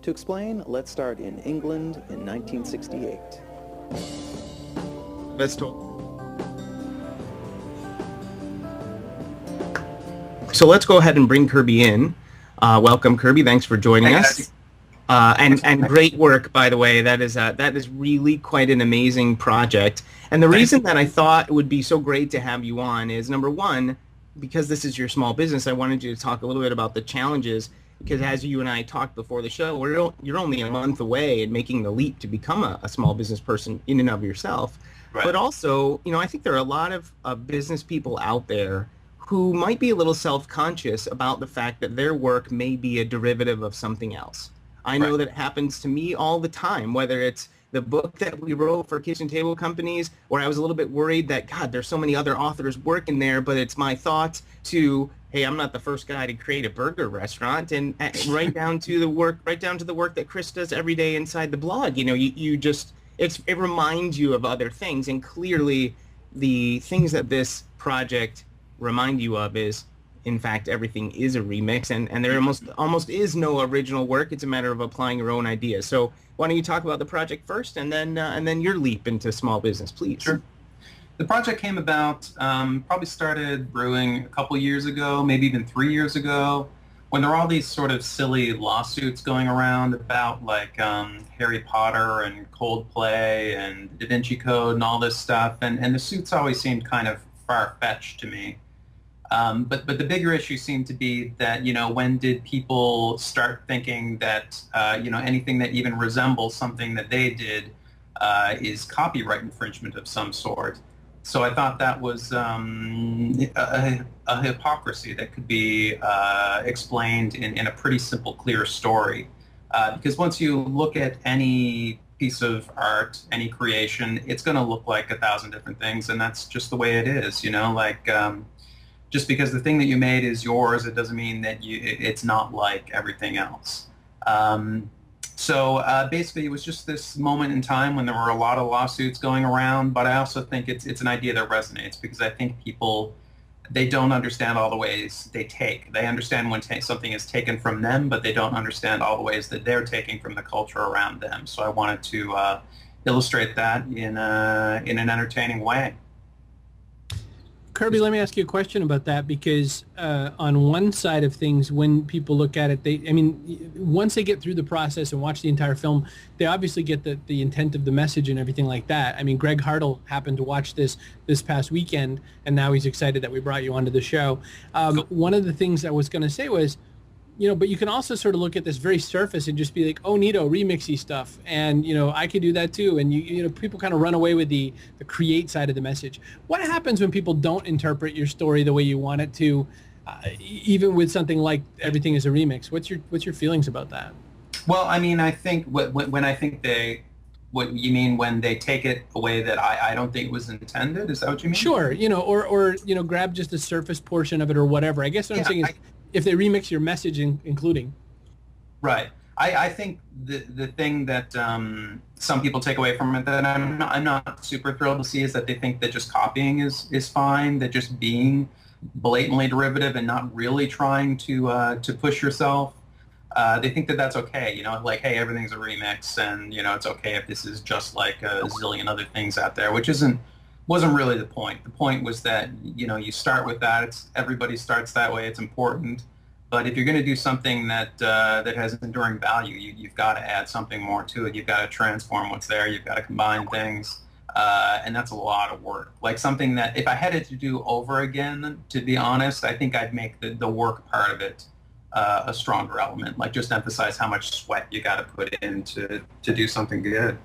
To explain, let's start in England in 1968. Let's talk. So let's go ahead and bring Kirby in. Welcome, Kirby. Thanks for joining us. And great work, by the way. That is really quite an amazing project. And the reason that I thought it would be so great to have you on is, number one, because this is your small business, I wanted you to talk a little bit about the challenges. Because as you and I talked before the show, you're only a month away in making the leap to become a small business person in and of yourself. Right. But also, I think there are a lot of business people out there who might be a little self-conscious about the fact that their work may be a derivative of something else. I know that it happens to me all the time, whether it's the book that we wrote for kitchen table companies, where I was a little bit worried that, God, there's so many other authors working there, but it's my thoughts, to, hey, I'm not the first guy to create a burger restaurant, and right down to the work that Chris does every day inside the blog. It reminds you of other things, and clearly the things that this project remind you of is, in fact, everything is a remix, and there almost is no original work. It's a matter of applying your own ideas. So why don't you talk about the project first, and then your leap into small business, please? Sure. The project came about, probably started brewing a couple years ago, maybe even 3 years ago, when there were all these sort of silly lawsuits going around about Harry Potter and Coldplay and Da Vinci Code and all this stuff, and the suits always seemed kind of far-fetched to me. But the bigger issue seemed to be that, when did people start thinking that, anything that even resembles something that they did is copyright infringement of some sort. So I thought that was a hypocrisy that could be explained in a pretty simple, clear story. Because once you look at any piece of art, any creation, it's going to look like 1,000 different things, and that's just the way it is, just because the thing that you made is yours, it doesn't mean that it's not like everything else. So basically, it was just this moment in time when there were a lot of lawsuits going around, but I also think it's an idea that resonates, because I think people, they don't understand all the ways they take. They understand when something is taken from them, but they don't understand all the ways that they're taking from the culture around them. So I wanted to illustrate that in an entertaining way. Kirby, let me ask you a question about that, because on one side of things, when people look at it, once they get through the process and watch the entire film, they obviously get the intent of the message and everything like that. Greg Hartle happened to watch this past weekend, and now he's excited that we brought you onto the show. One of the things I was going to say was, but you can also sort of look at this very surface and just be like, oh, neato, remixy stuff. And, I could do that too. And, people kind of run away with the create side of the message. What happens when people don't interpret your story the way you want it to, even with something like everything is a remix? What's your feelings about that? Well, I think what you mean when they take it a way that I don't think was intended? Is that what you mean? Sure. Or grab just the surface portion of it or whatever. I guess what I'm saying is, if they remix your message, including. Right. I think the thing that some people take away from it that I'm not super thrilled to see is that they think that just copying is fine, that just being blatantly derivative and not really trying to push yourself. They think that that's okay, hey, everything's a remix, and, it's okay if this is just like a zillion other things out there, which wasn't really the point. The point was that, you start with that. Everybody starts that way. It's important. But if you're going to do something that has enduring value, you've got to add something more to it. You've got to transform what's there. You've got to combine things. And that's a lot of work. Like something that if I had it to do over again, to be honest, I think I'd make the work part of it a stronger element. Like just emphasize how much sweat you got to put in to do something good.